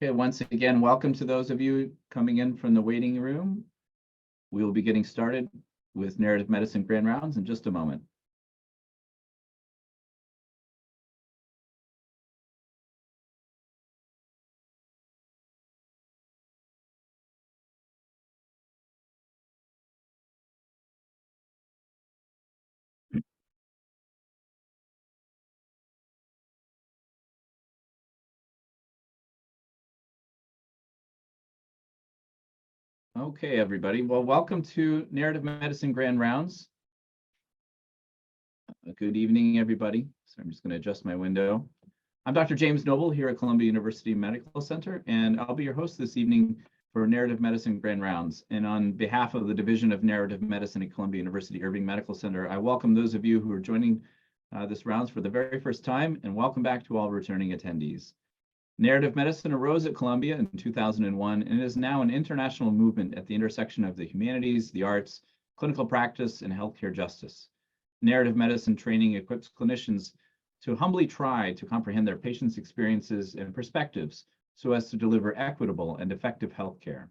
Okay, once again, welcome to those of you coming in from the waiting room. We will be getting started with Narrative Medicine Grand Rounds in just a moment. Okay, everybody. Well, welcome to Narrative Medicine Grand Rounds. Good evening, everybody. So I'm just going to adjust my window. I'm Dr. James Noble here at Columbia University Medical Center, and I'll be your host this evening for Narrative Medicine Grand Rounds. And on behalf of the Division of Narrative Medicine at Columbia University Irving Medical Center, I welcome those of you who are joining this rounds for the very first time, and welcome back to all returning attendees. Narrative medicine arose at Columbia in 2001 and is now an international movement at the intersection of the humanities, the arts, clinical practice, and healthcare justice. Narrative medicine training equips clinicians to humbly try to comprehend their patients' experiences and perspectives so as to deliver equitable and effective healthcare.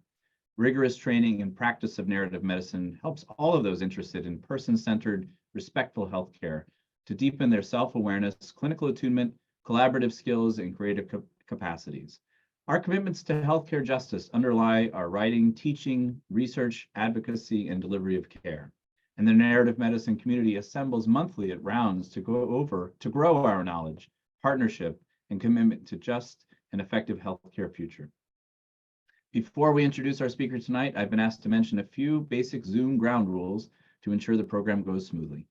Rigorous training and practice of narrative medicine helps all of those interested in person-centered, respectful healthcare to deepen their self-awareness, clinical attunement, collaborative skills, and creative capacities. Our commitments to healthcare justice underlie our writing, teaching, research, advocacy, and delivery of care. And the narrative medicine community assembles monthly at rounds to grow our knowledge, partnership, and commitment to just and effective healthcare future. Before we introduce our speaker tonight, I've been asked to mention a few basic Zoom ground rules to ensure the program goes smoothly.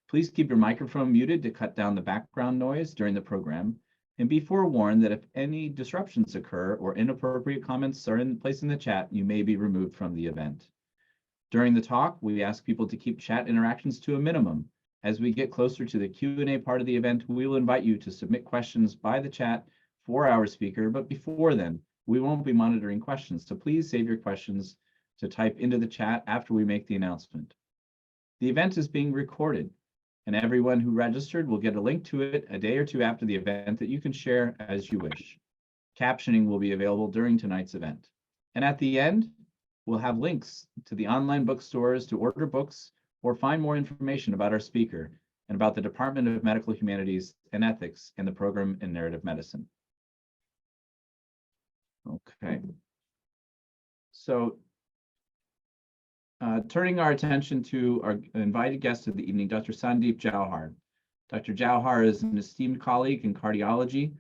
Please keep your microphone muted to cut down the background noise during the program, and be forewarned that if any disruptions occur or inappropriate comments are placed in the chat, you may be removed from the event. During the talk, we ask people to keep chat interactions to a minimum. As we get closer to the Q&A part of the event, we will invite you to submit questions by the chat for our speaker, but before then, we won't be monitoring questions, so please save your questions to type into the chat after we make the announcement. The event is being recorded, and everyone who registered will get a link to it a day or two after the event that you can share as you wish. Captioning will be available during tonight's event. And at the end, we'll have links to the online bookstores to order books or find more information about our speaker and about the Department of Medical Humanities and Ethics and the program in narrative medicine. Okay. So turning our attention to our invited guest of the evening, Dr. Sandeep Jauhar. Dr. Jauhar is an esteemed colleague in cardiology,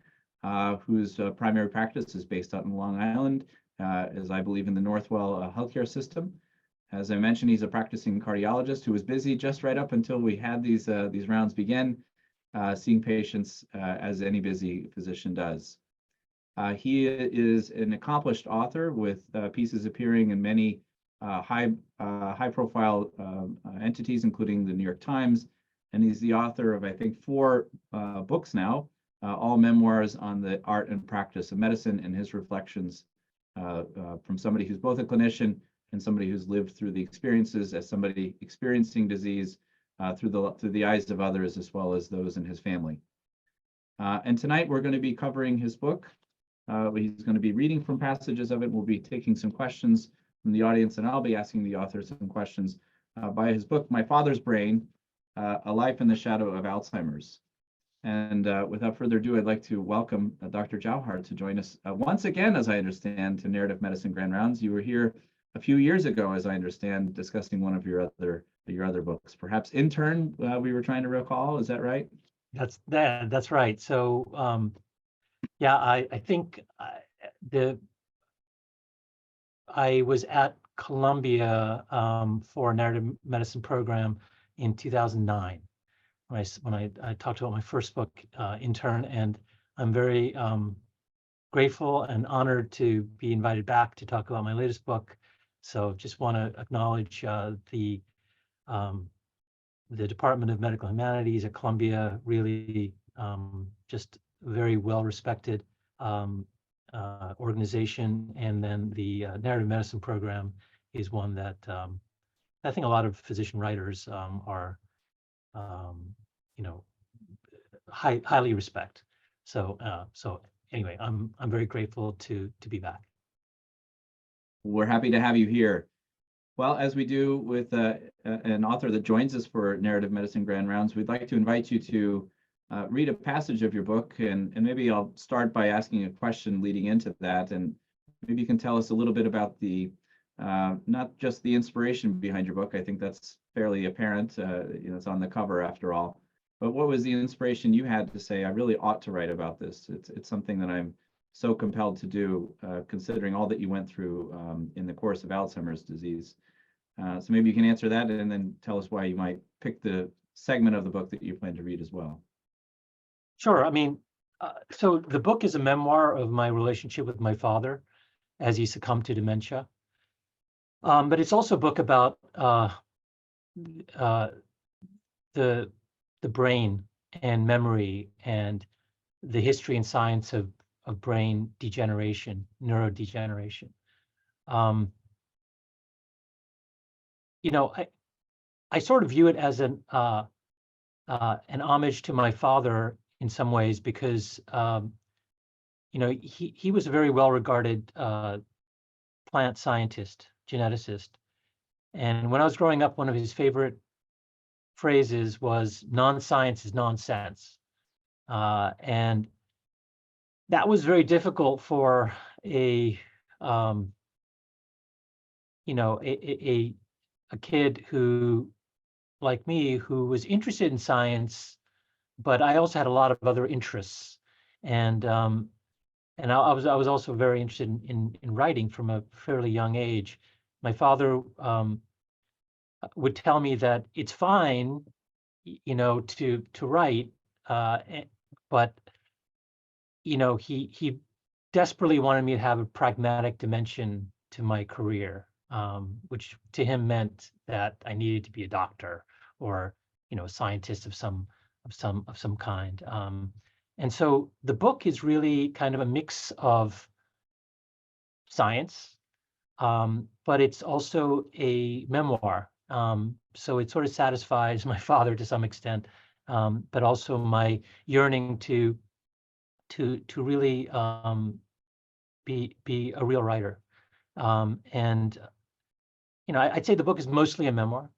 whose primary practice is based out in Long Island, as I believe in the Northwell healthcare system. As I mentioned, he's a practicing cardiologist who was busy just right up until we had these rounds begin, seeing patients as any busy physician does. He is an accomplished author with pieces appearing in many high-profile entities, including the New York Times, and he's the author of, I think, 4 books now, all memoirs on the art and practice of medicine and his reflections from somebody who's both a clinician and somebody who's lived through the experiences as somebody experiencing disease through the eyes of others as well as those in his family. And tonight we're going to be covering his book. He's going to be reading from passages of it. We'll be taking some questions from the audience, and I'll be asking the author some questions by his book, My Father's Brain, A Life in the Shadow of Alzheimer's. And without further ado, I'd like to welcome Dr. Jauhar to join us once again, as I understand, to Narrative Medicine Grand Rounds. You were here a few years ago, as I understand, discussing one of your other books. Perhaps Intern, we were trying to recall. Is that right? That's right. So yeah, I think I was at Columbia for a narrative medicine program in 2009 when I talked about my first book, Intern, and I'm very grateful and honored to be invited back to talk about my latest book. So just want to acknowledge the Department of Medical Humanities at Columbia, really just very well-respected organization, and then the narrative medicine program is one that I think a lot of physician writers are, highly respect. So anyway, I'm very grateful to be back. We're happy to have you here. Well, as we do with an author that joins us for Narrative Medicine Grand Rounds, we'd like to invite you to read a passage of your book, and maybe I'll start by asking a question leading into that, and maybe you can tell us a little bit about the not just the inspiration behind your book. I think that's fairly apparent. It's on the cover after all. But what was the inspiration you had to say, I really ought to write about this? It's something that I'm so compelled to do, considering all that you went through in the course of Alzheimer's disease. So maybe you can answer that and then tell us why you might pick the segment of the book that you plan to read as well. Sure. I mean, so the book is a memoir of my relationship with my father as he succumbed to dementia. But it's also a book about the brain and memory and the history and science of brain degeneration, neurodegeneration. I sort of view it as an homage to my father in some ways, because he was a very well-regarded plant scientist, geneticist. And when I was growing up, one of his favorite phrases was "non-science is nonsense." And that was very difficult for a kid who, like me, who was interested in science, but I also had a lot of other interests. And I was also very interested in writing from a fairly young age. My father would tell me that it's fine, to write, but he desperately wanted me to have a pragmatic dimension to my career, which to him meant that I needed to be a doctor or a scientist of some kind. And so the book is really kind of a mix of science, but it's also a memoir. So it sort of satisfies my father to some extent, but also my yearning to really be a real writer. And I'd say the book is mostly a memoir.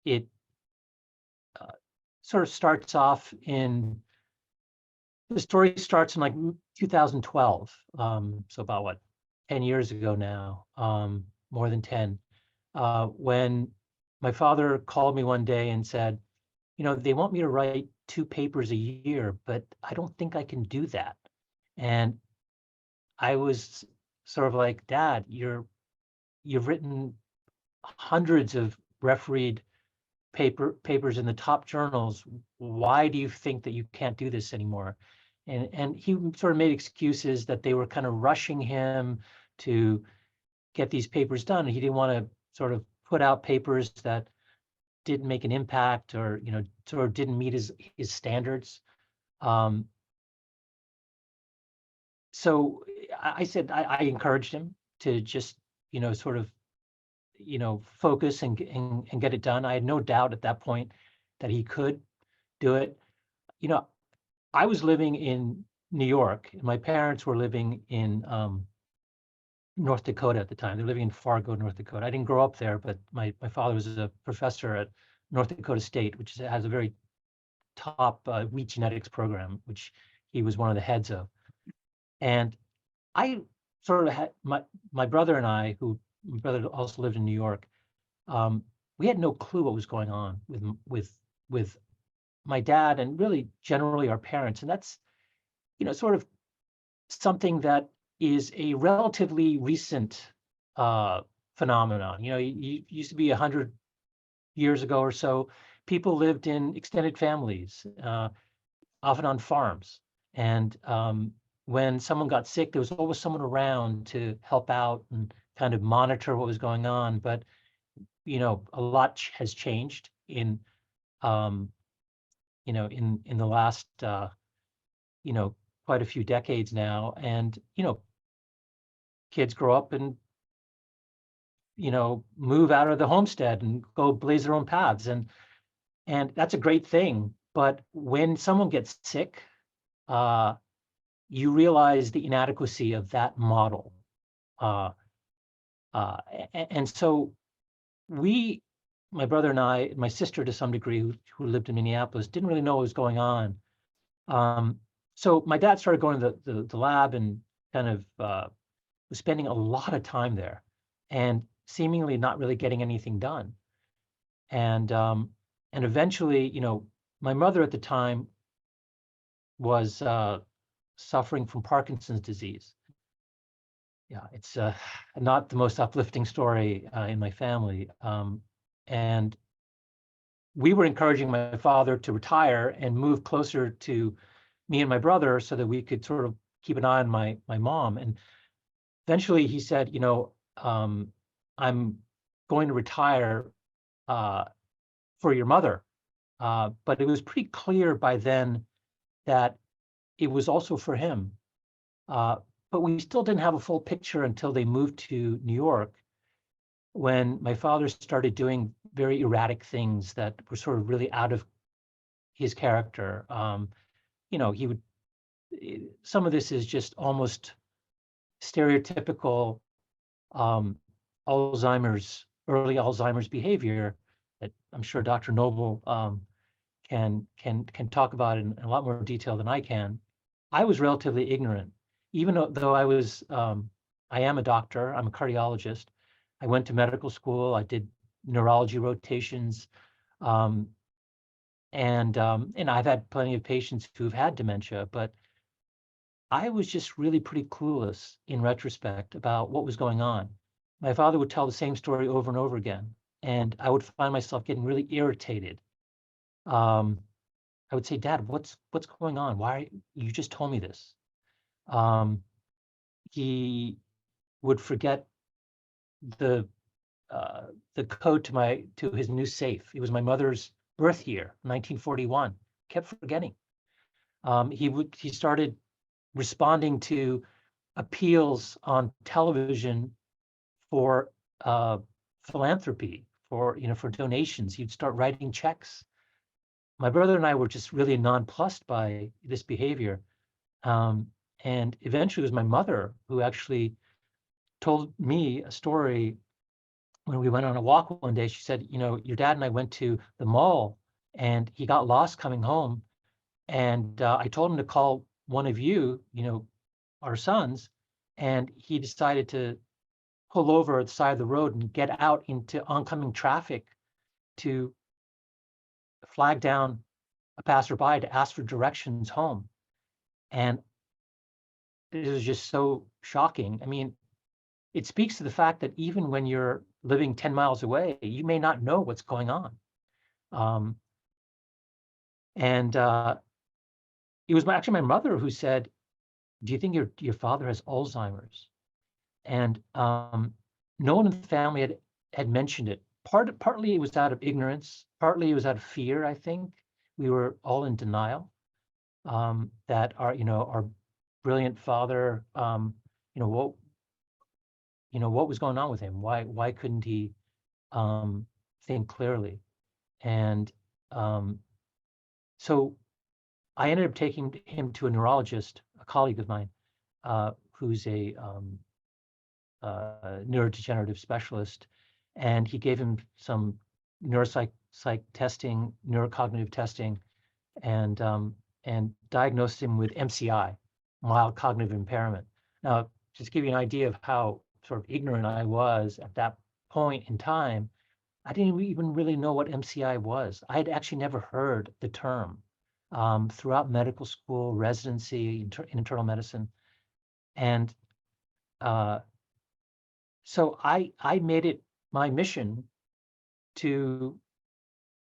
It sort of starts off the story starts in like 2012. So about 10 years ago now, more than 10, when my father called me one day and said, they want me to write 2 papers a year, but I don't think I can do that. And I was sort of like, Dad, you've written hundreds of refereed papers in the top journals. Why do you think that you can't do this anymore? And he sort of made excuses that they were kind of rushing him to get these papers done. And he didn't want to sort of put out papers that didn't make an impact or, sort of didn't meet his standards. So I said, I encouraged him to just, sort of, focus and get it done. I had no doubt at that point that he could do it. I was living in New York, and my parents were living in North Dakota at the time. They're living in Fargo, North Dakota. I didn't grow up there, but my father was a professor at North Dakota State, which has a very top wheat genetics program, which he was one of the heads of. And I sort of had my brother and I, my brother also lived in New York. We had no clue what was going on with my dad and really generally our parents. And that's, sort of something that is a relatively recent phenomenon. It used to be 100 years ago or so, people lived in extended families, often on farms. And when someone got sick, there was always someone around to help out and kind of monitor what was going on. But, a lot has changed in the last, quite a few decades now. And, kids grow up and, move out of the homestead and go blaze their own paths. And that's a great thing. But when someone gets sick, you realize the inadequacy of that model. And so my brother and I, my sister to some degree, who lived in Minneapolis, didn't really know what was going on. So my dad started going to the lab and kind of was spending a lot of time there and seemingly not really getting anything done. And eventually, my mother at the time was suffering from Parkinson's disease. Yeah, it's not the most uplifting story in my family. And we were encouraging my father to retire and move closer to me and my brother so that we could sort of keep an eye on my mom. And eventually he said, I'm going to retire for your mother. But it was pretty clear by then that it was also for him. But we still didn't have a full picture until they moved to New York, when my father started doing very erratic things that were sort of really out of his character. He would, some of this is just almost stereotypical early Alzheimer's behavior that I'm sure Dr. Noble can talk about in a lot more detail than I can. I was relatively ignorant, even though I am a doctor. I'm a cardiologist. I went to medical school. I did neurology rotations, and I've had plenty of patients who've had dementia, but I was just really pretty clueless in retrospect about what was going on. My father would tell the same story over and over again, and I would find myself getting really irritated. I would say, Dad, what's going on? Why you just told me this? He would forget the code to his new safe. It was my mother's birth year, 1941. Kept forgetting. He started responding to appeals on television for philanthropy, for donations. He'd start writing checks. My brother and I were just really nonplussed by this behavior. And eventually it was my mother who actually told me a story when we went on a walk one day. She said, your dad and I went to the mall and he got lost coming home. And I told him to call one of you, our sons, and he decided to pull over at the side of the road and get out into oncoming traffic to flag down a passerby to ask for directions home. And it was just so shocking. I mean, it speaks to the fact that even when you're living 10 miles away, you may not know what's going on. It was actually my mother who said, do you think your father has Alzheimer's? And no one in the family had mentioned it. Partly it was out of ignorance, partly it was out of fear, I think. We were all in denial that our brilliant father, what was going on with him? Why couldn't he think clearly? And so I ended up taking him to a neurologist, a colleague of mine, who's a neurodegenerative specialist, and he gave him some neuropsych testing, neurocognitive testing, and diagnosed him with MCI, mild cognitive impairment. Now, just to give you an idea of how sort of ignorant I was at that point in time, I didn't even really know what MCI was. I had actually never heard the term throughout medical school, residency, internal medicine. And so I made it my mission to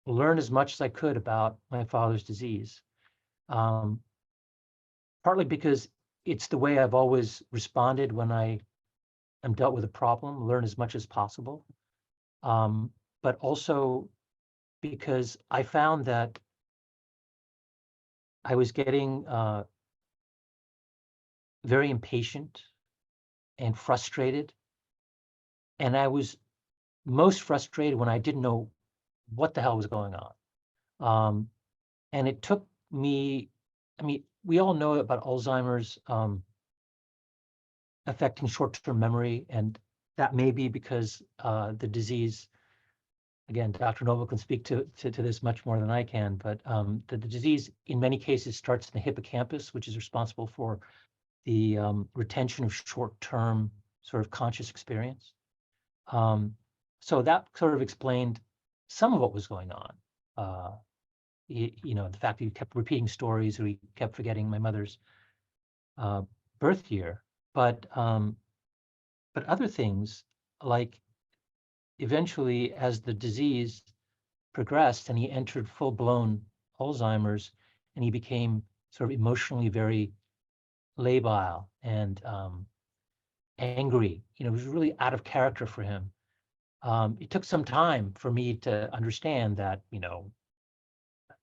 learn as much as I could about my father's disease. Partly because it's the way I've always responded when I am dealt with a problem, learn as much as possible. But also because I found that I was getting very impatient and frustrated. And I was most frustrated when I didn't know what the hell was going on. And it took me, we all know about Alzheimer's affecting short-term memory, and that may be because the disease, again, Dr. Noble can speak to this much more than I can, but the disease in many cases starts in the hippocampus, which is responsible for the retention of short-term sort of conscious experience. So that sort of explained some of what was going on. You know, the fact that he kept repeating stories, or he kept forgetting my mother's birth year, but other things, like eventually as the disease progressed and he entered full-blown Alzheimer's, and he became sort of emotionally very labile and angry. You know, it was really out of character for him. It took some time for me to understand that, you know,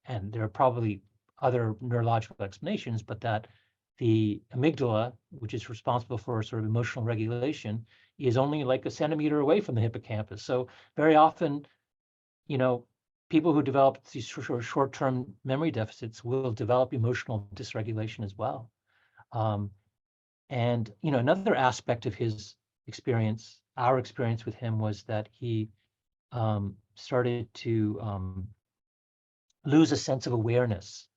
and there are probably other neurological explanations, but that the amygdala, which is responsible for sort of emotional regulation, is only like a centimeter away from the hippocampus. So very often, you know, people who develop these short-term memory deficits will develop emotional dysregulation as well. And, you know, another aspect of his experience, our experience with him, was that he started to lose a sense of awareness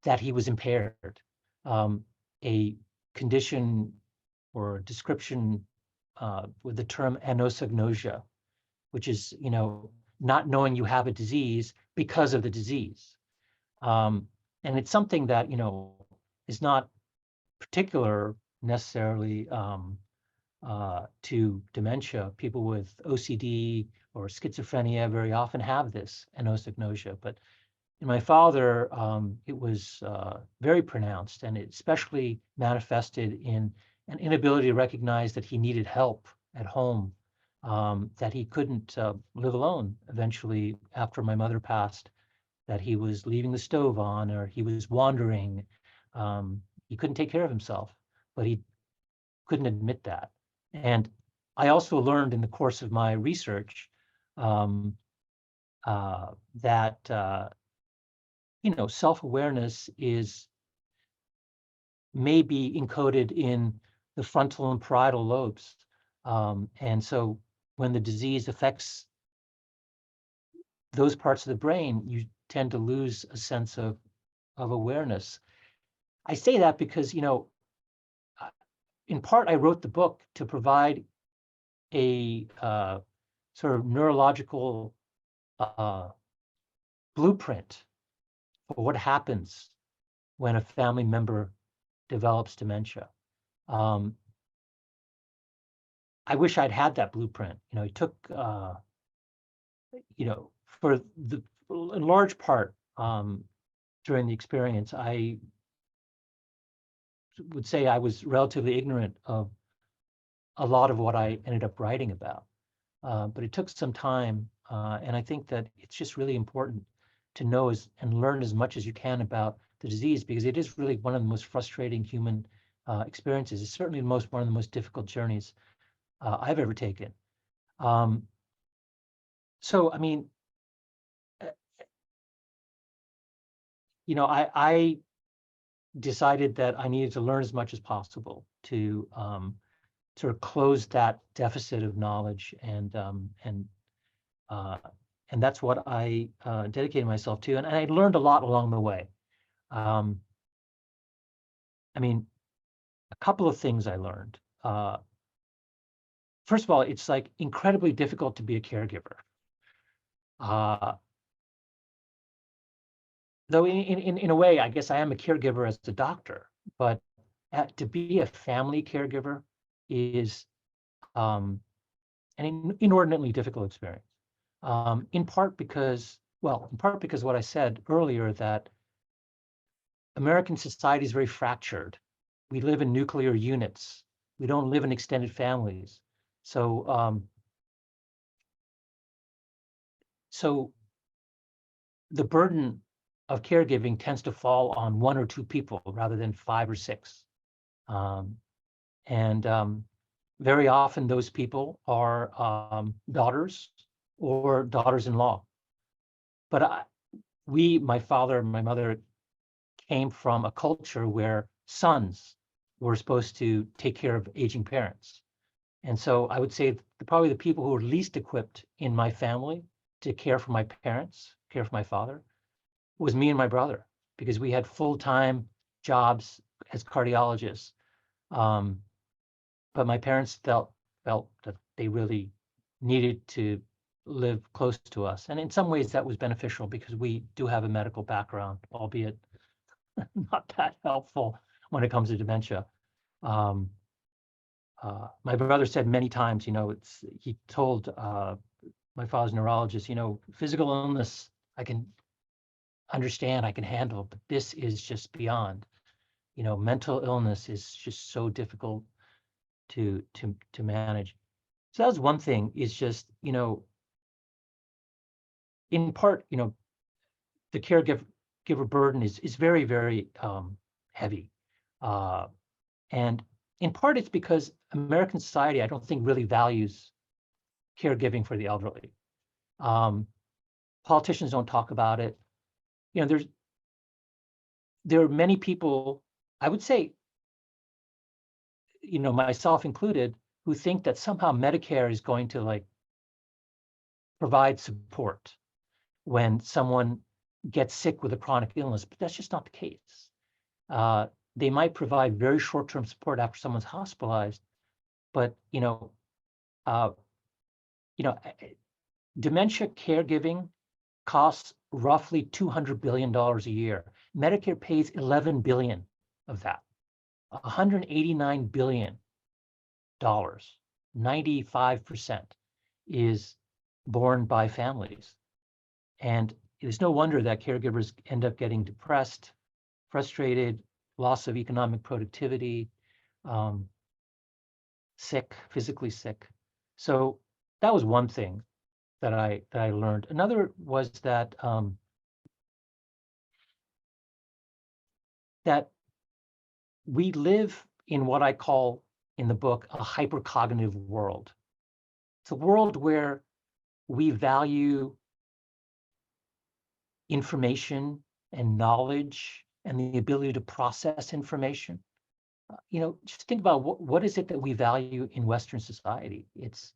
that he was impaired. A condition or description with the term anosognosia, which is, you know, not knowing you have a disease because of the disease. And it's something that, you know, is not particular necessarily to dementia. People with OCD or schizophrenia very often have this anosognosia, but in my father, it was very pronounced, and it especially manifested in an inability to recognize that he needed help at home, that he couldn't live alone eventually after my mother passed, that he was leaving the stove on, or he was wandering. He couldn't take care of himself, but he couldn't admit that. And I also learned in the course of my research that you know, self-awareness is maybe encoded in the frontal and parietal lobes. And so when the disease affects those parts of the brain, you tend to lose a sense of awareness. I say that because, you know, in part, I wrote the book to provide a sort of neurological blueprint for what happens when a family member develops dementia. I wish I'd had that blueprint. You know, it took, you know, for the, in large part, during the experience, I would say I was relatively ignorant of a lot of what I ended up writing about. But it took some time, and I think that it's just really important to know and learn as much as you can about the disease, because it is really one of the most frustrating human experiences. It's certainly one of the most difficult journeys I've ever taken. So, I mean, you know, I decided that I needed to learn as much as possible to sort of close that deficit of knowledge, and that's what I dedicated myself to, and I learned a lot along the way. I mean, a couple of things I learned. First of all, it's like incredibly difficult to be a caregiver. Though in a way, I guess I am a caregiver as a doctor, but to be a family caregiver is an inordinately difficult experience. In part because what I said earlier, that American society is very fractured. We live in nuclear units. We don't live in extended families. So, so the burden of caregiving tends to fall on one or two people rather than 5 or 6. Very often those people are daughters or daughters-in-law. But my father and my mother came from a culture where sons were supposed to take care of aging parents. And so I would say probably the people who were least equipped in my family to care for my parents, care for my father, was me and my brother, because we had full-time jobs as cardiologists. But my parents felt that they really needed to live close to us. And in some ways that was beneficial because we do have a medical background, albeit not that helpful when it comes to dementia. My brother said many times, he told my father's neurologist, physical illness, I can understand, I can handle, but this is just beyond. Mental illness is just so difficult to manage. So that was one thing, is just, in part, the caregiver burden is very, very heavy. And in part, it's because American society, I don't think, really values caregiving for the elderly. Politicians don't talk about it. There are many people, I would say, myself included, who think that somehow Medicare is going to provide support when someone gets sick with a chronic illness, but that's just not the case. They might provide very short-term support after someone's hospitalized, but dementia caregiving costs roughly $200 billion a year. Medicare pays $11 billion of that. $189 billion, 95% is borne by families. And it's no wonder that caregivers end up getting depressed, frustrated, loss of economic productivity, sick, physically sick. So that was one thing that I learned. Another was that that we live in what I call in the book a hypercognitive world. It's a world where we value information and knowledge and the ability to process information. Just think about what is it that we value in Western society. It's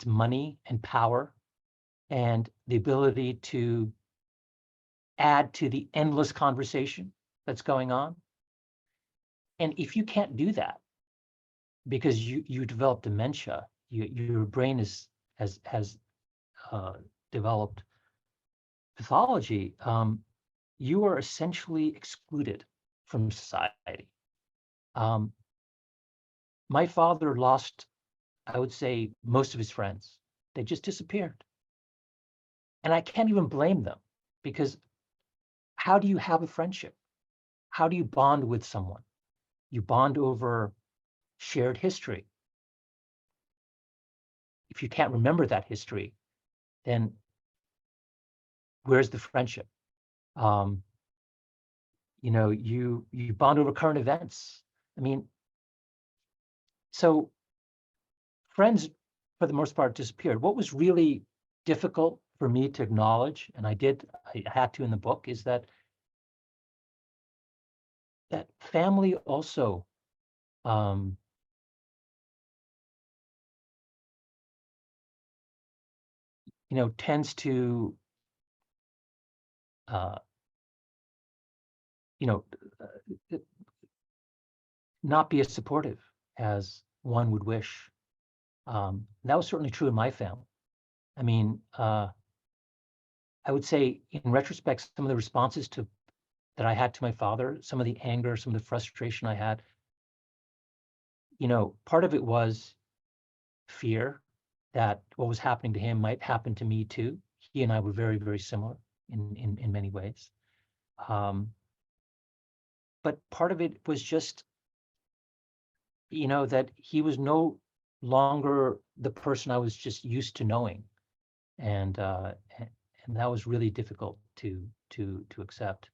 money and power and the ability to add to the endless conversation that's going on. And if you can't do that because you develop dementia, your brain has developed pathology, you are essentially excluded from society. My father lost, I would say, most of his friends. They just disappeared. And I can't even blame them, because how do you have a friendship? How do you bond with someone? You bond over shared history. If you can't remember that history, then where's the friendship? You bond over current events. I mean, so friends, for the most part, disappeared. What was really difficult for me to acknowledge, and I had to in the book, is that family also tends to not be as supportive as one would wish. That was certainly true in my family. I mean, I would say in retrospect, some of the responses that I had to my father, some of the anger, some of the frustration I had, part of it was fear that what was happening to him might happen to me too. He and I were very, very similar in many ways. But part of it was just, that he was no longer the person I was just used to knowing. And that was really difficult to accept.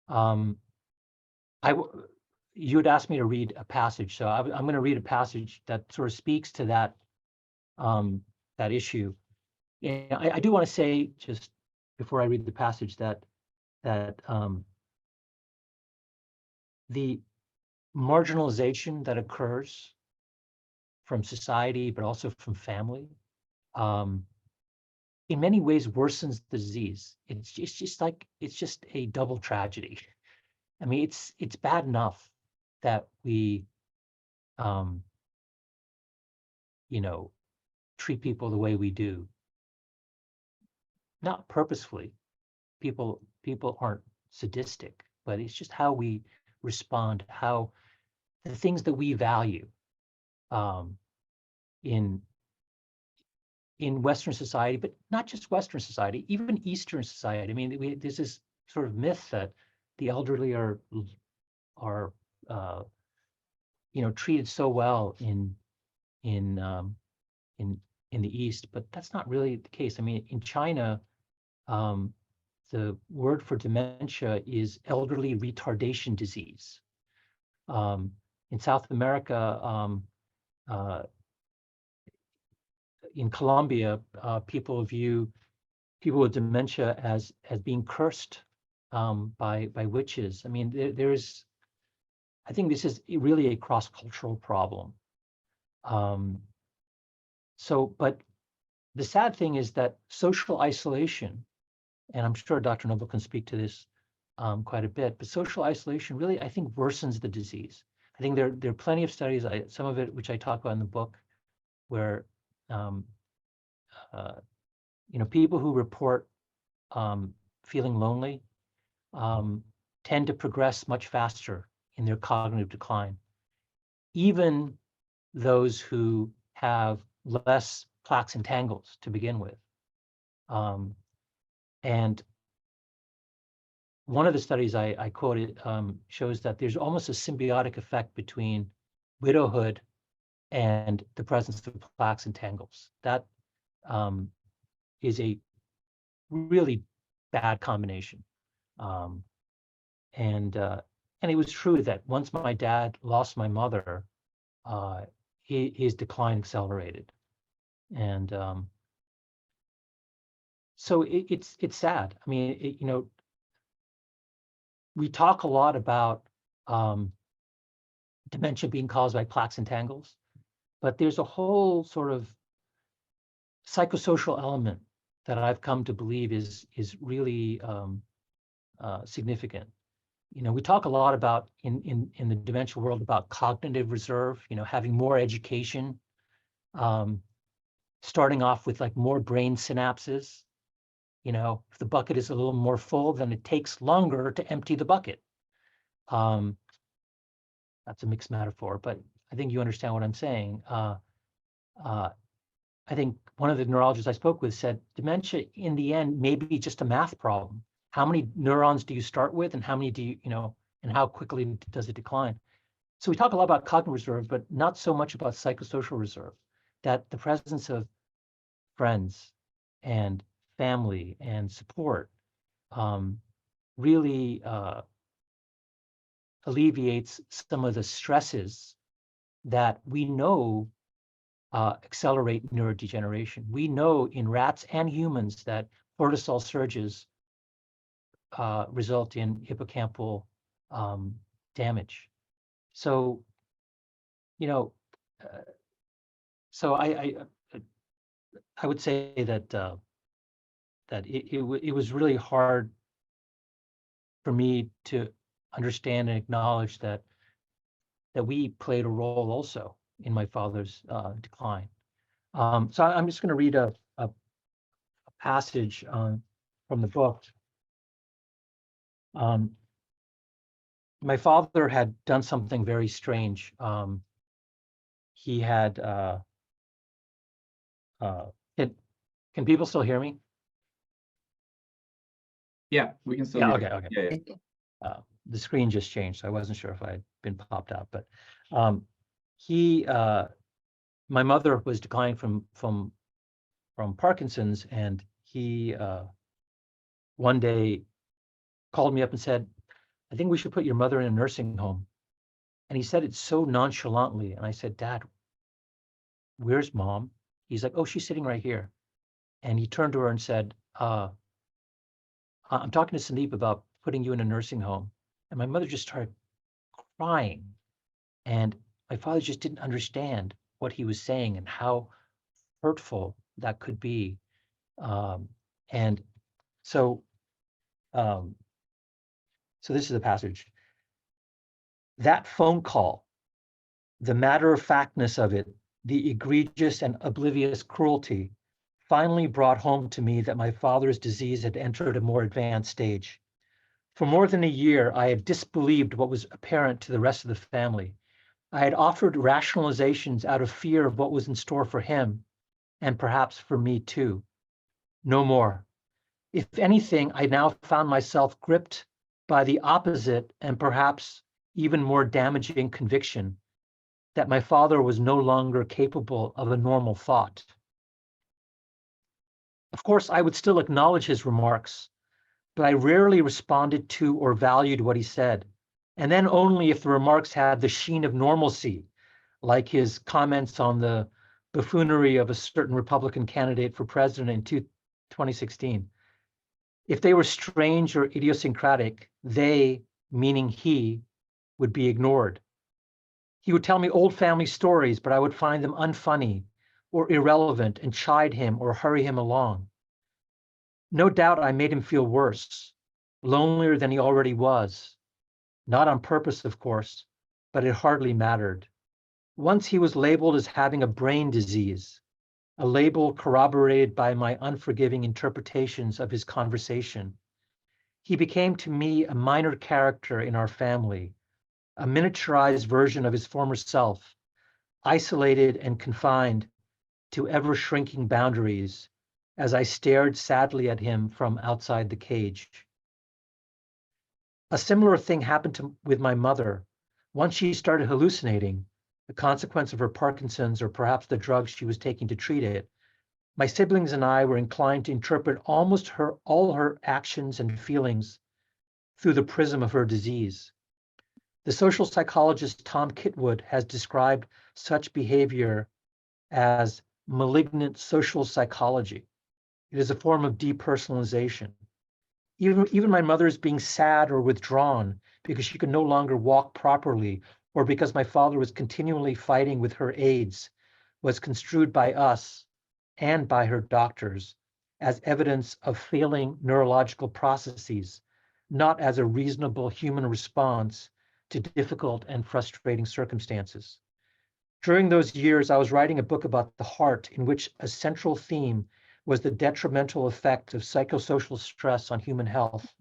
You had asked me to read a passage, so I'm going to read a passage that sort of speaks to that issue. Yeah, I do want to say, just before I read the passage, that the marginalization that occurs from society, but also from family, in many ways worsens the disease. It's just a double tragedy. I mean, it's bad enough that we, you know, treat people the way we do, not purposefully. People aren't sadistic, but it's just how we respond, how the things that we value um, in Western society, but not just Western society, even Eastern society. I mean, there's this sort of myth that the elderly are treated so well in um, in the East, but that's not really the case. I mean, in China, the word for dementia is elderly retardation disease. In South America, in Colombia, people view people with dementia as being cursed by witches. I mean, I think this is really a cross-cultural problem. But the sad thing is that social isolation, and I'm sure Dr. Noble can speak to this quite a bit, but social isolation really, I think, worsens the disease. I think there are plenty of studies, some of it which I talk about in the book, where people who report feeling lonely tend to progress much faster in their cognitive decline. Even those who have less plaques and tangles to begin with. And one of the studies I quoted shows that there's almost a symbiotic effect between widowhood and the presence of plaques and tangles. That is a really bad combination. And it was true that once my dad lost my mother, his decline accelerated. And so it's sad. I mean, we talk a lot about dementia being caused by plaques and tangles, but there's a whole sort of psychosocial element that I've come to believe is really significant. We talk a lot about in the dementia world about cognitive reserve, having more education, starting off with like more brain synapses. If the bucket is a little more full, then it takes longer to empty the bucket. That's a mixed metaphor, but I think you understand what I'm saying. I think one of the neurologists I spoke with said dementia in the end may be just a math problem. How many neurons do you start with, and how many do you, and how quickly does it decline? So we talk a lot about cognitive reserve, but not so much about psychosocial reserve, that the presence of friends and family and support really alleviates some of the stresses that we know accelerate neurodegeneration. We know in rats and humans that cortisol surges result in hippocampal damage. So, so I would say that it was really hard for me to understand and acknowledge that we played a role also in my father's decline. So I'm just going to read a passage from the book. My father had done something very strange. He had, can people still hear me? Yeah, we can still Yeah, hear okay. you. Yeah. The screen just changed, so I wasn't sure if I'd been popped out, but my mother was declining from Parkinson's, and he one day called me up and said, "I think we should put your mother in a nursing home." And he said it so nonchalantly, and I said, "Dad, where's Mom?" He's like, "Oh, she's sitting right here." And he turned to her and said, I'm talking to Sandeep about putting you in a nursing home. And my mother just started crying. And my father just didn't understand what he was saying and how hurtful that could be. And so, um, so this is the passage. That phone call, the matter-of-factness of it, the egregious and oblivious cruelty, finally brought home to me that my father's disease had entered a more advanced stage. For more than a year, I had disbelieved what was apparent to the rest of the family. I had offered rationalizations out of fear of what was in store for him, and perhaps for me too. No more. If anything, I now found myself gripped by the opposite and perhaps even more damaging conviction that my father was no longer capable of a normal thought. Of course, I would still acknowledge his remarks, but I rarely responded to or valued what he said, and then only if the remarks had the sheen of normalcy, like his comments on the buffoonery of a certain Republican candidate for president in 2016. If they were strange or idiosyncratic, they, meaning he, would be ignored. He would tell me old family stories, but I would find them unfunny or irrelevant and chide him or hurry him along. No doubt I made him feel worse, lonelier than he already was. Not on purpose, of course, but it hardly mattered. Once he was labeled as having a brain disease, a label corroborated by my unforgiving interpretations of his conversation. He became to me a minor character in our family, a miniaturized version of his former self, isolated and confined to ever-shrinking boundaries as I stared sadly at him from outside the cage. A similar thing happened with my mother. Once she started hallucinating, the consequence of her Parkinson's or perhaps the drugs she was taking to treat it, my siblings and I were inclined to interpret almost all her actions and feelings through the prism of her disease. The social psychologist Tom Kitwood has described such behavior as malignant social psychology. It is a form of depersonalization. Even my mother's being sad or withdrawn because she could no longer walk properly or because my father was continually fighting with her aides was construed by us and by her doctors as evidence of failing neurological processes, not as a reasonable human response to difficult and frustrating circumstances. During those years, I was writing a book about the heart in which a central theme was the detrimental effect of psychosocial stress on human health.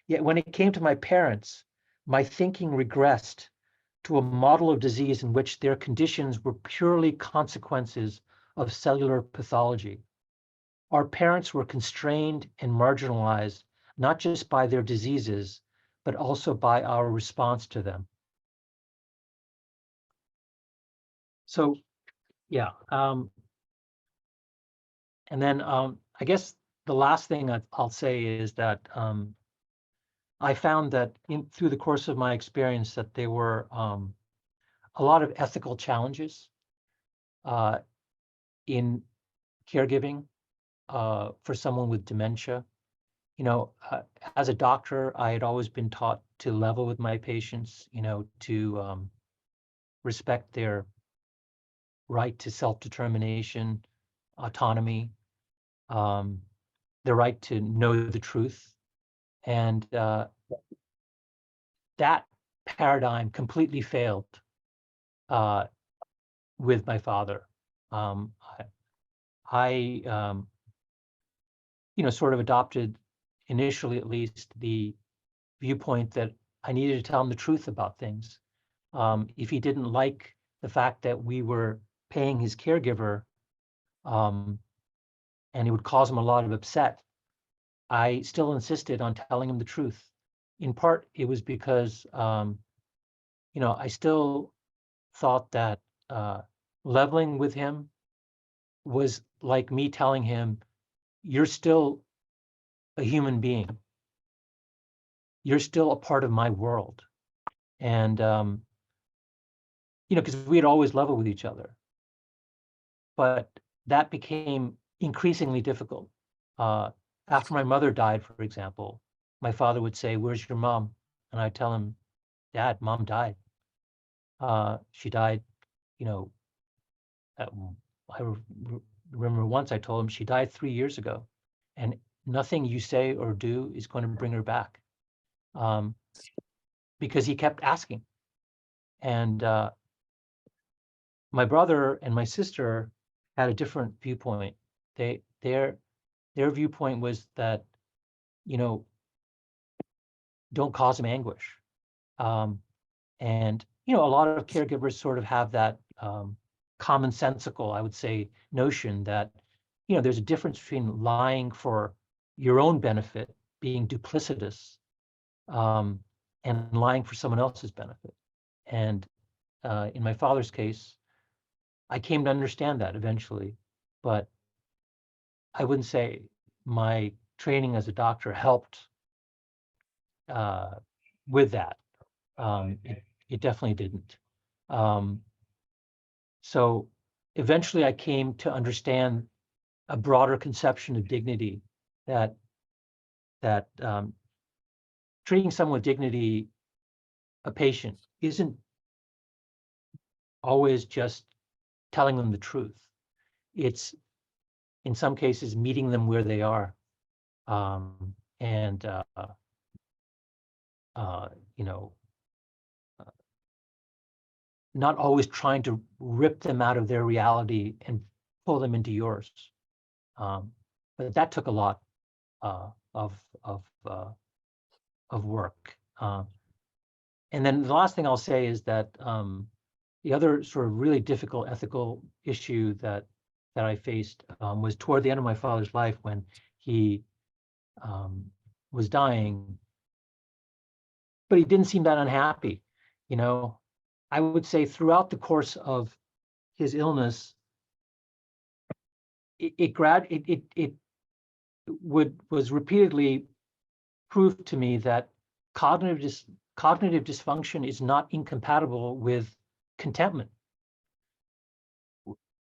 Yet when it came to my parents, my thinking regressed to a model of disease in which their conditions were purely consequences of cellular pathology. Our parents were constrained and marginalized, not just by their diseases, but also by our response to them. So, yeah. And then I guess the last thing I'll say is that I found that through the course of my experience that there were a lot of ethical challenges in caregiving for someone with dementia. You know, as a doctor, I had always been taught to level with my patients, you know, to respect their right to self-determination, autonomy, the right to know the truth. And that paradigm completely failed with my father. I you know, sort of adopted, initially at least, the viewpoint that I needed to tell him the truth about things. If he didn't like the fact that we were paying his caregiver, and it would cause him a lot of upset, I still insisted on telling him the truth. In part, it was because, you know, I still thought that leveling with him was like me telling him, you're still a human being. You're still a part of my world. And, you know, because we had always leveled with each other. But that became increasingly difficult After my mother died, for example, my father would say, "Where's your mom?" And I'd tell him, "Dad, mom died. She died, you know, at, remember once I told him she died 3 years ago, and nothing you say or do is going to bring her back." Because he kept asking. And my brother and my sister had a different viewpoint. Their viewpoint was that, don't cause him anguish. And a lot of caregivers sort of have that commonsensical, I would say, notion that there's a difference between lying for your own benefit, being duplicitous, and lying for someone else's benefit. And in my father's case, I came to understand that eventually, but I wouldn't say my training as a doctor helped with that. It definitely didn't. So eventually I came to understand a broader conception of dignity, that treating someone with dignity, a patient, isn't always just telling them the truth. It's, in some cases, meeting them where they are, and not always trying to rip them out of their reality and pull them into yours. But that took a lot of work. And then the last thing I'll say is that the other sort of really difficult ethical issue that I faced was toward the end of my father's life, when he was dying, but he didn't seem that unhappy. I would say throughout the course of his illness, it was repeatedly proved to me that cognitive dysfunction is not incompatible with contentment.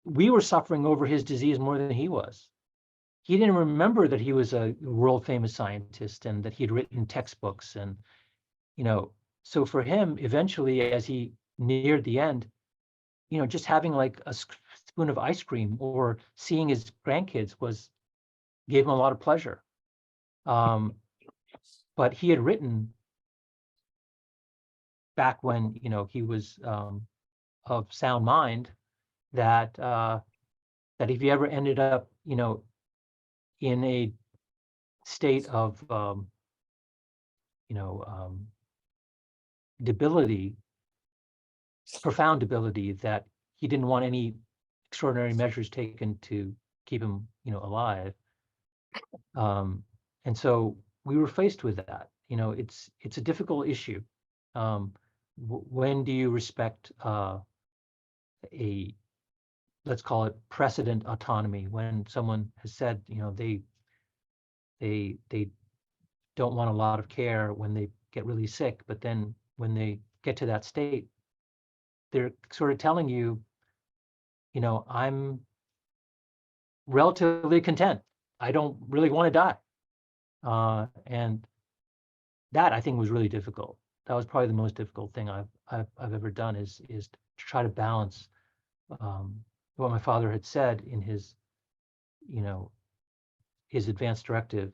We were suffering over his disease more than he was. He didn't remember that he was a world famous scientist and that he'd written textbooks. And, so for him, eventually, as he neared the end, just having like a spoon of ice cream or seeing his grandkids gave him a lot of pleasure. But he had written back when, he was of sound mind, that if he ever ended up, in a state of, debility, profound debility, that he didn't want any extraordinary measures taken to keep him, alive. And so we were faced with that. It's a difficult issue. When do you respect let's call it precedent autonomy, when someone has said, they don't want a lot of care when they get really sick, but then when they get to that state, they're sort of telling you, I'm relatively content. I don't really want to die. And that, I think, was really difficult. That was probably the most difficult thing I've ever done, is to try to balance what my father had said in his, his advance directive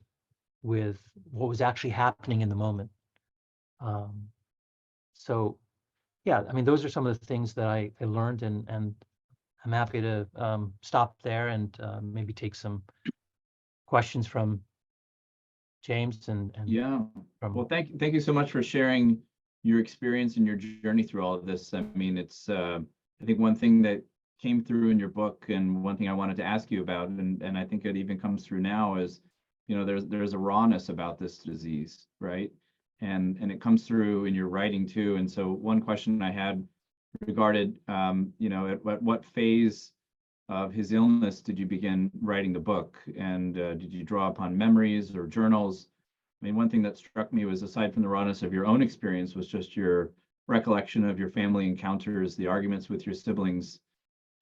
with what was actually happening in the moment. So, yeah, I mean, those are some of the things that I learned, and I'm happy to stop there and maybe take some questions from James and Yeah. from. Well, thank you so much for sharing your experience and your journey through all of this. I mean, it's I think one thing that came through in your book, and one thing I wanted to ask you about, and I think it even comes through now, is there's a rawness about this disease, right? And it comes through in your writing too. And so one question I had regarded, at what phase of his illness did you begin writing the book? And did you draw upon memories or journals? I mean, one thing that struck me was, aside from the rawness of your own experience, was just your recollection of your family encounters, the arguments with your siblings,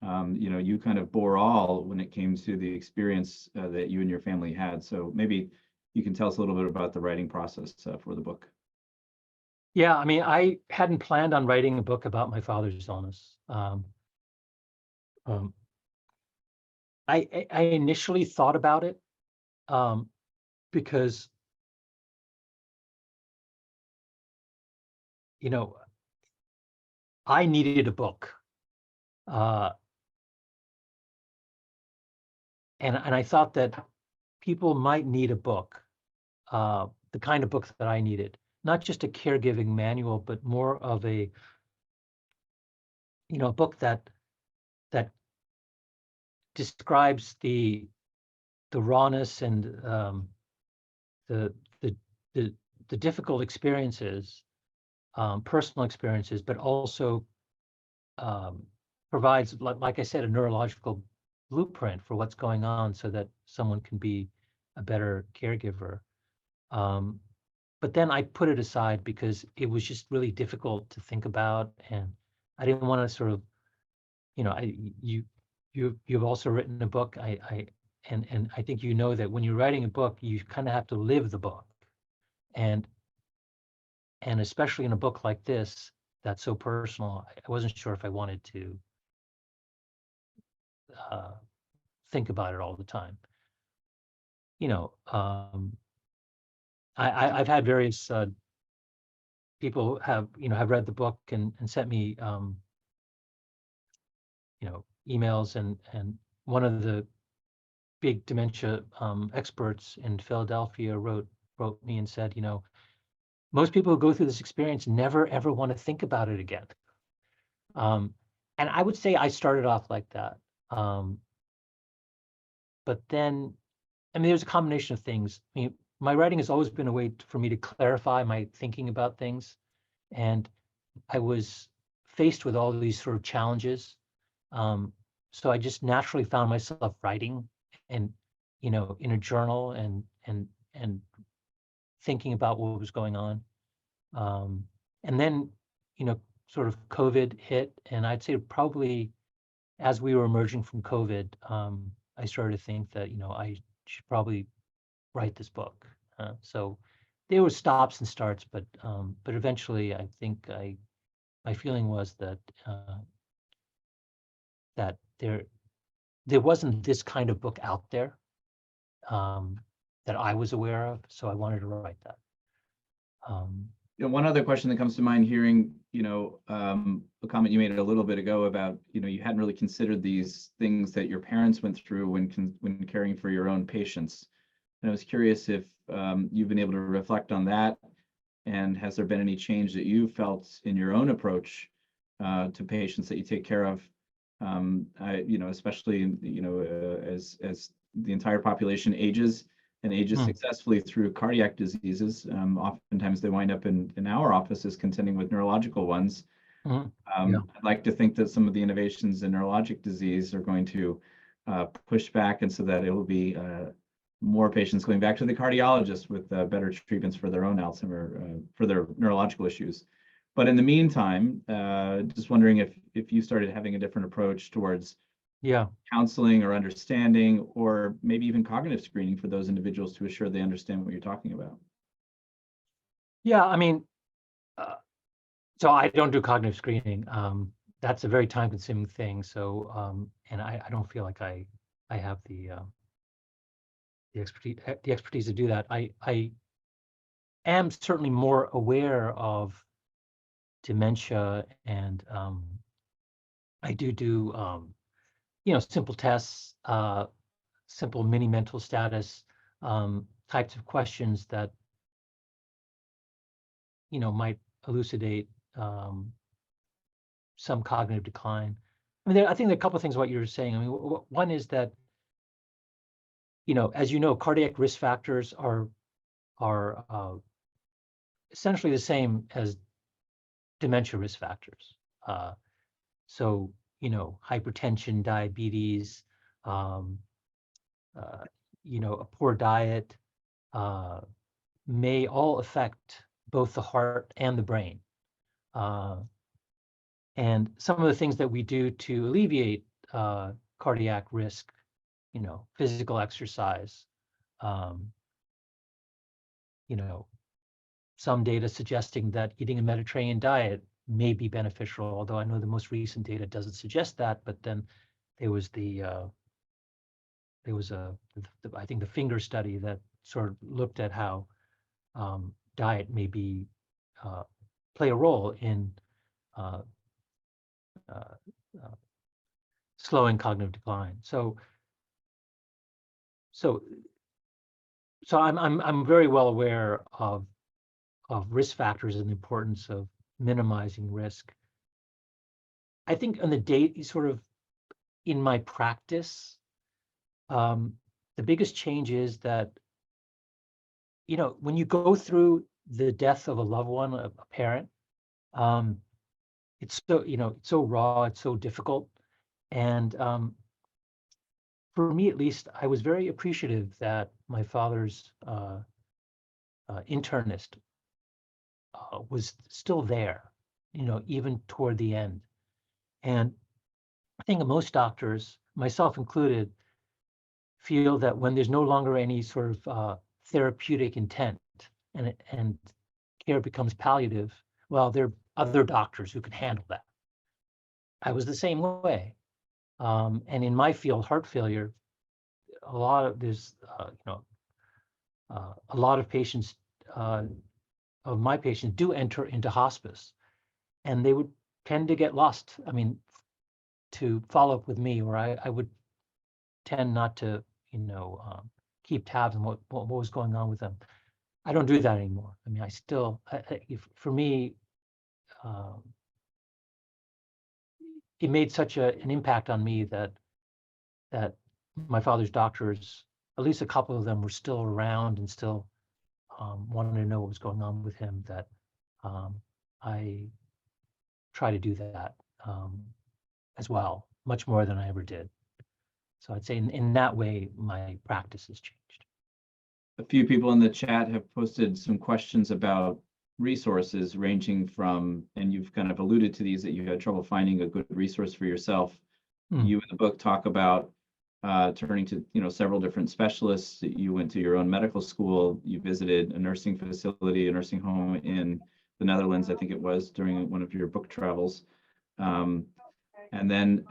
you kind of bore all when it came to the experience that you and your family had. So maybe you can tell us a little bit about the writing process for the book. Yeah, I mean, I hadn't planned on writing a book about my father's illness. Um, I initially thought about it because, I needed a book. And I thought that people might need a book, the kind of book that I needed, not just a caregiving manual, but more of a book that describes the rawness and the the the difficult experiences, personal experiences, but also provides, like I said, a neurological blueprint for what's going on, so that someone can be a better caregiver. But then I put it aside because it was just really difficult to think about, and I didn't want to sort of, you've also written a book. And I think that when you're writing a book, you kind of have to live the book, and especially in a book like this that's so personal, I wasn't sure if I wanted to think about it all the time. I've had various people have read the book and sent me emails, and one of the big dementia experts in Philadelphia wrote me and said, most people who go through this experience never ever want to think about it again. And I would say I started off like that. But then, I mean, there's a combination of things. I mean, my writing has always been a way for me to clarify my thinking about things. And I was faced with all of these sort of challenges. So I just naturally found myself writing, and, in a journal, and thinking about what was going on. And then, sort of COVID hit, and I'd say probably as we were emerging from COVID, I started to think that, I should probably write this book. So there were stops and starts, but eventually I think my feeling was that that there wasn't this kind of book out there that I was aware of, so I wanted to write that. One other question that comes to mind, hearing, a comment you made a little bit ago about, you hadn't really considered these things that your parents went through when caring for your own patients. And I was curious if you've been able to reflect on that, and has there been any change that you felt in your own approach to patients that you take care of? Especially, as the entire population ages and ages successfully through cardiac diseases. Oftentimes they wind up in our offices contending with neurological ones. Yeah. I'd like to think that some of the innovations in neurologic disease are going to push back, and so that it will be more patients going back to the cardiologist with better treatments for their own Alzheimer, for their neurological issues. But in the meantime, just wondering if you started having a different approach towards counseling or understanding, or maybe even cognitive screening for those individuals to assure they understand what you're talking about. Yeah, I mean, so I don't do cognitive screening. That's a very time-consuming thing. So, and I don't feel like I have the expertise to do that. I am certainly more aware of dementia, and I do simple tests, simple mini mental status types of questions that might elucidate some cognitive decline. I mean, I think there are a couple of things what you were saying. I mean, one is that, as cardiac risk factors are essentially the same as dementia risk factors. So, hypertension, diabetes, a poor diet may all affect both the heart and the brain. And some of the things that we do to alleviate cardiac risk, physical exercise, some data suggesting that eating a Mediterranean diet may be beneficial, although I know the most recent data doesn't suggest that. But then there was I think the finger study that sort of looked at how diet may be play a role in uh, uh, slowing cognitive decline. So I'm very well aware of risk factors and the importance of minimizing risk. I think on the date, sort of in my practice, the biggest change is that, when you go through the death of a loved one, a parent, it's so, it's so raw, it's so difficult. And for me, at least, I was very appreciative that my father's internist was still there, even toward the end. And I think most doctors, myself included, feel that when there's no longer any sort of therapeutic intent and care becomes palliative, well, there are other doctors who can handle that. I was the same way. And in my field, heart failure, there's a lot of patients of my patients do enter into hospice, and they would tend to get lost. I mean, to follow up with me, or I would tend not to, keep tabs on what was going on with them. I don't do that anymore. I mean, for me, it made such an impact on me that my father's doctors, at least a couple of them, were still around and still wanted to know what was going on with him, that I try to do that as well, much more than I ever did. So I'd say in that way, my practice has changed. A few people in the chat have posted some questions about resources ranging from, and you've kind of alluded to these, that you had trouble finding a good resource for yourself. You in the book talk about turning to several different specialists. You went to your own medical school. You visited a nursing facility, a nursing home in the Netherlands, I think it was, during one of your book travels. And then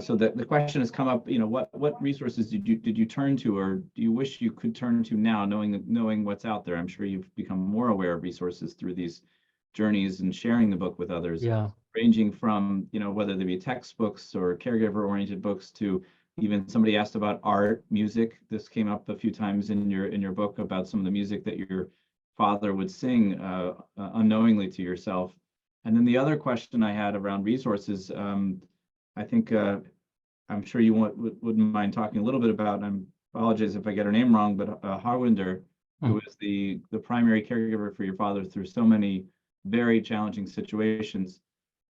so the question has come up, what resources did you turn to, or do you wish you could turn to now, knowing what's out there? I'm sure you've become more aware of resources through these journeys and sharing the book with others. Yeah. Ranging from, whether they be textbooks or caregiver-oriented books, to even somebody asked about art, music. This came up a few times in your book about some of the music that your father would sing unknowingly to yourself. And then the other question I had around resources, I think I'm sure you wouldn't mind talking a little bit about, and I apologize if I get her name wrong, but Harwinder, who was the primary caregiver for your father through so many very challenging situations.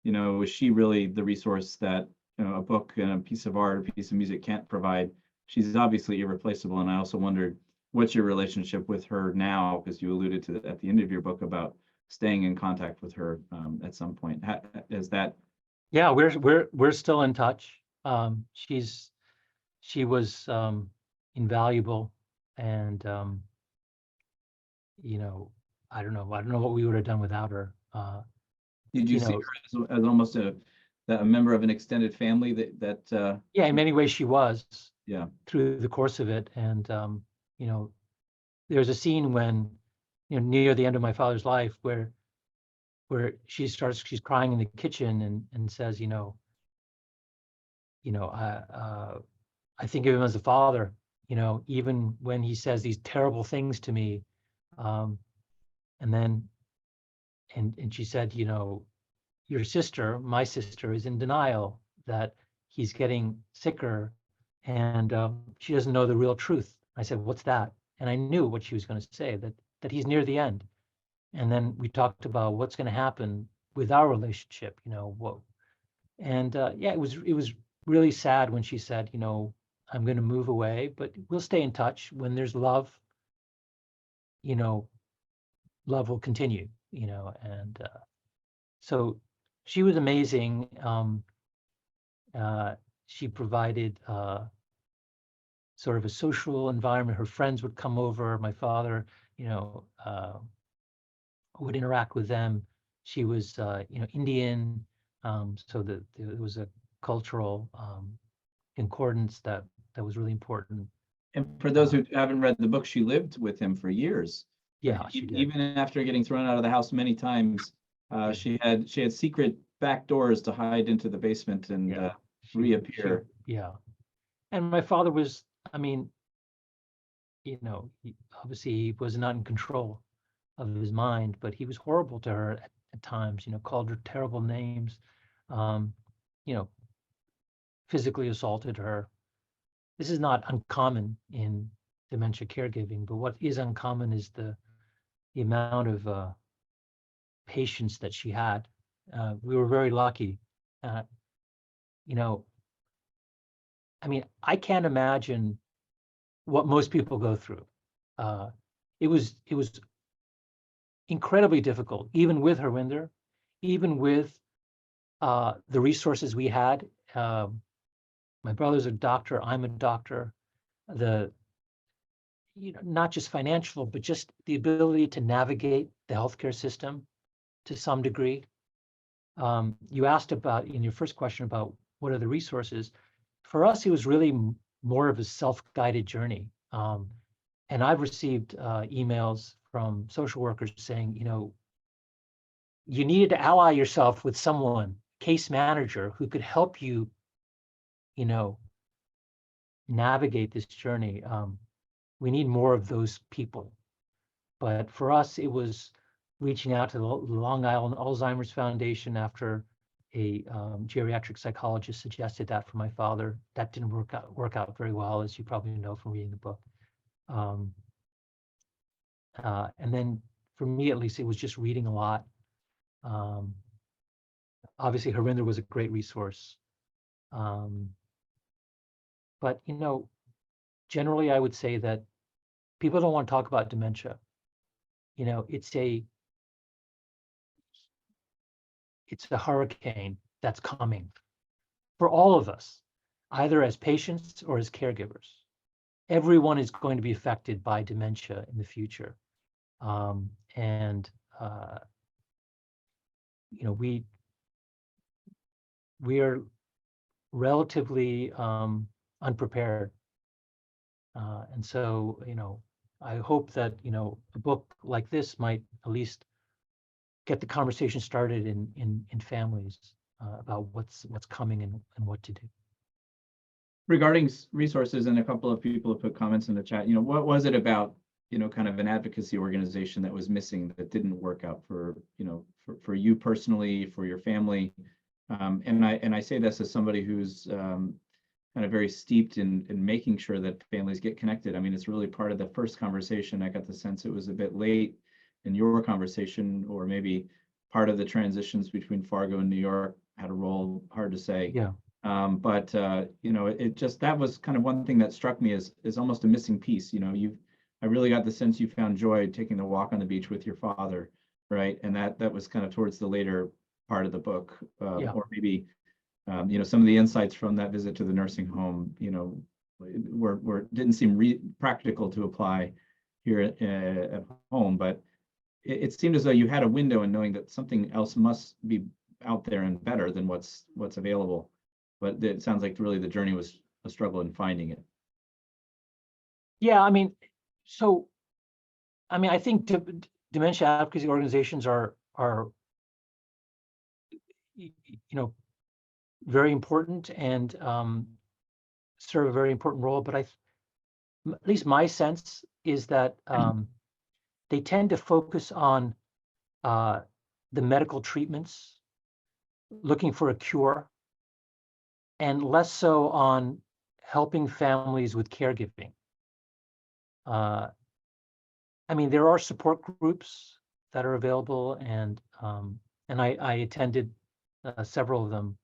Was she really the resource that a book and a piece of art, a piece of music can't provide? She's obviously irreplaceable. And I also wondered, what's your relationship with her now? Because you alluded to at the end of your book about staying in contact with her at some point. Is that? Yeah, we're still in touch. She was invaluable, and I don't know what we would have done without her. Did you see her as almost a member of an extended family that yeah, in many ways she was, yeah, through the course of it. And there's a scene when near the end of my father's life where she's crying in the kitchen and says, I think of him as a father, even when he says these terrible things to me. And then and she said, your sister, my sister, is in denial that he's getting sicker, and she doesn't know the real truth. I said, what's that? And I knew what she was going to say, that he's near the end. And then we talked about what's going to happen with our relationship, and yeah, it was really sad when she said, I'm going to move away, but we'll stay in touch. When there's love, love will continue, and so she was amazing. She provided sort of a social environment. Her friends would come over. My father, would interact with them. She was, Indian, so that there was a cultural concordance that was really important. And for those who haven't read the book, she lived with him for years. Yeah, she did. Even after getting thrown out of the house many times, she had secret back doors to hide into the basement and reappear. Yeah. And my father was, obviously he was not in control of his mind, but he was horrible to her at times, called her terrible names, um, physically assaulted her. This is not uncommon in dementia caregiving, but what is uncommon is the amount of patience that she had. We were very lucky. I can't imagine what most people go through. It was incredibly difficult, even with Harwinder, even with the resources we had. My brother's a doctor, I'm a doctor. Not just financial, but just the ability to navigate the healthcare system to some degree. You asked about, in your first question, about what are the resources. For us, it was really more of a self-guided journey. And I've received emails from social workers saying, you needed to ally yourself with someone, case manager, who could help you, navigate this journey. We need more of those people. But for us, it was reaching out to the Long Island Alzheimer's Foundation after a geriatric psychologist suggested that for my father. That didn't work out very well, as you probably know from reading the book. And then for me, at least, it was just reading a lot. Obviously, Harinder was a great resource. But, generally, I would say that people don't want to talk about dementia. It's a hurricane that's coming for all of us, either as patients or as caregivers. Everyone is going to be affected by dementia in the future. We are relatively unprepared. And so, I hope that, a book like this might at least get the conversation started in families about what's coming and what to do. Regarding resources, and a couple of people have put comments in the chat, what was it about, kind of an advocacy organization that was missing, that didn't work out for you personally, for your family? And I say this as somebody who's kind of very steeped in making sure that families get connected. It's really part of the first conversation. I got the sense it was a bit late in your conversation, or maybe part of the transitions between Fargo and New York had a role, hard to say. Yeah. But it just, that was kind of one thing that struck me as almost a missing piece. I really got the sense you found joy taking the walk on the beach with your father, right? And that was kind of towards the later part of the book, or maybe some of the insights from that visit to the nursing home, didn't seem practical to apply here at home, but it seemed as though you had a window in knowing that something else must be out there and better than what's available. But it sounds like really the journey was a struggle in finding it. Yeah, I think dementia advocacy organizations are very important and serve a very important role. But at least my sense is that they tend to focus on the medical treatments, looking for a cure, and less so on helping families with caregiving. There are support groups that are available, and I attended several of them.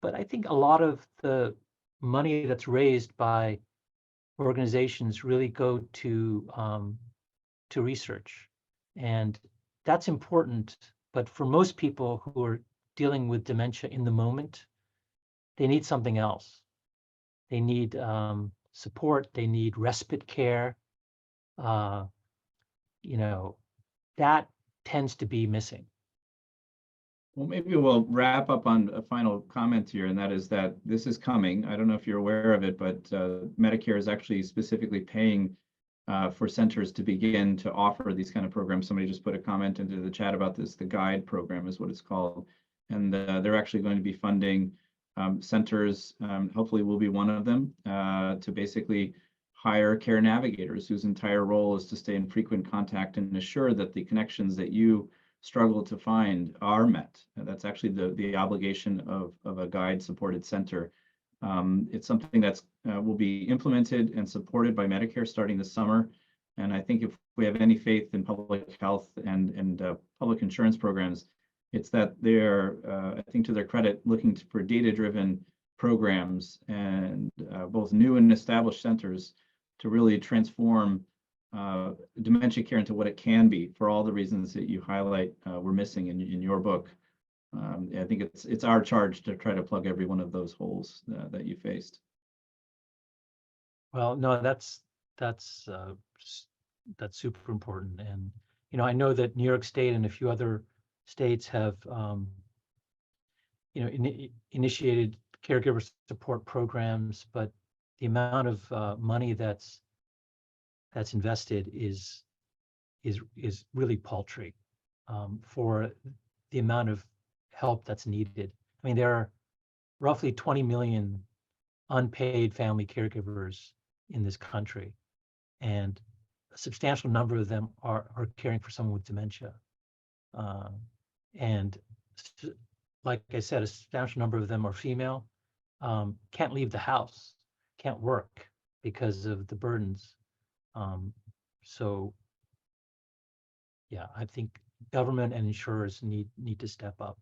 But I think a lot of the money that's raised by organizations really go to research, and that's important. But for most people who are dealing with dementia in the moment, they need something else. They need support. They need respite care. You know, that tends to be missing. Well, maybe we'll wrap up on a final comment here, and that is that this is coming. I don't know if you're aware of it, but Medicare is actually specifically paying for centers to begin to offer these kind of programs. Somebody just put a comment into the chat about this. The GUIDE program is what it's called. And they're actually going to be funding centers, hopefully we'll be one of them, to basically hire care navigators whose entire role is to stay in frequent contact and assure that the connections that you struggle to find are met. And that's actually the obligation of a GUIDE supported center. It's something that's will be implemented and supported by Medicare starting this summer. And I think if we have any faith in public health and public insurance programs, it's that they're, I think to their credit, looking for data-driven programs and both new and established centers to really transform dementia care into what it can be for all the reasons that you highlight were missing in your book. I think it's our charge to try to plug every one of those holes that you faced. Well, no, that's super important. And you know, I know that New York State and a few other states have you know, initiated caregiver support programs, but the amount of money that's invested is really paltry for the amount of help that's needed. I mean, there are roughly 20 million unpaid family caregivers in this country, and a substantial number of them are caring for someone with dementia. And like I said, a substantial number of them are female, can't leave the house, can't work because of the burdens. So yeah, I think government and insurers need to step up.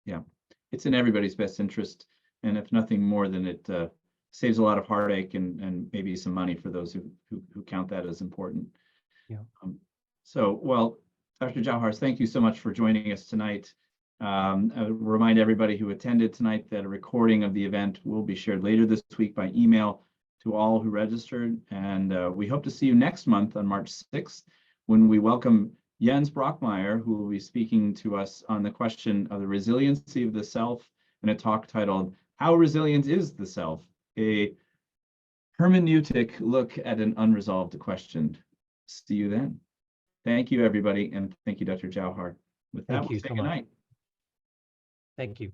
Yeah, it's in everybody's best interest, and if nothing more than it saves a lot of heartache and maybe some money for those who count that as important. Yeah. So, well, Dr. Jauhar, thank you so much for joining us tonight. I remind everybody who attended tonight that a recording of the event will be shared later this week by email to all who registered. And we hope to see you next month on March 6th, when we welcome Jens Brockmeyer, who will be speaking to us on the question of the resiliency of the self in a talk titled, How Resilient is the Self? A hermeneutic look at an unresolved question. See you then. Thank you, everybody, and thank you, Dr. Jauhar. With that, Thank you we'll say so good much. night. Thank you.